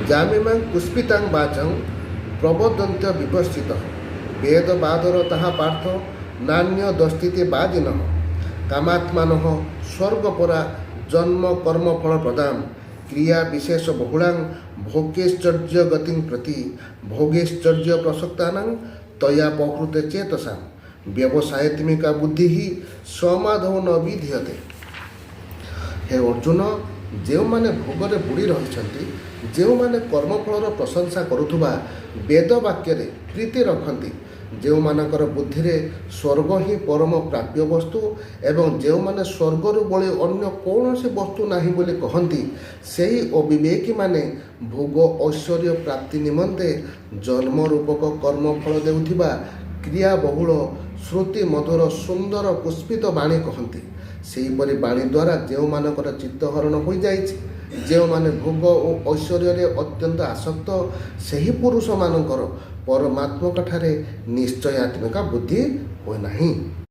जामिमां पुष्पितां वाचं प्रबोधन्त्य विपश्चित वेदबादर ताहा पार्थ नान्यदस्तिते वादिनः कामात्मानः स्वर्गपरा जन्म कर्म फल प्रदां क्रिया विशेष बहुलां भोगेश्चर्य गतिं प्रति भोगेश्चर्य प्रसक्तानां तया प्रकृते चेतसां व्यवसायत्मिका बुद्धि ही समाधव न विधीयते। हे अर्जुन, जो माने भोगरे बुड़ी रही जो माने कर्मफलर प्रशंसा करुवा वेद वाक्य प्रीति रखती जो मानकर बुद्धि स्वर्ग ही परम प्राप्य वस्तु एवं जो माने स्वर्गर बड़ी अन्य कौन सी वस्तु नहीं बोली कहती से ही अविवेकी माने भोग ऐश्वर्य प्राप्ति निमंते जन्म रूपक कर्मफल देउथिबा क्रिया बहुल श्रुति मधुर सुंदर पुष्पित बाणी कहती सेहीपरि बाणी द्वारा जो मानकर चित्तहरण हो जाइछि जो माने भोग और ऐश्वर्य अत्यंत आसक्त सही पुरुष मानकर परमात्मा ठारे निश्चयात्मिका बुद्धि हो नहीं।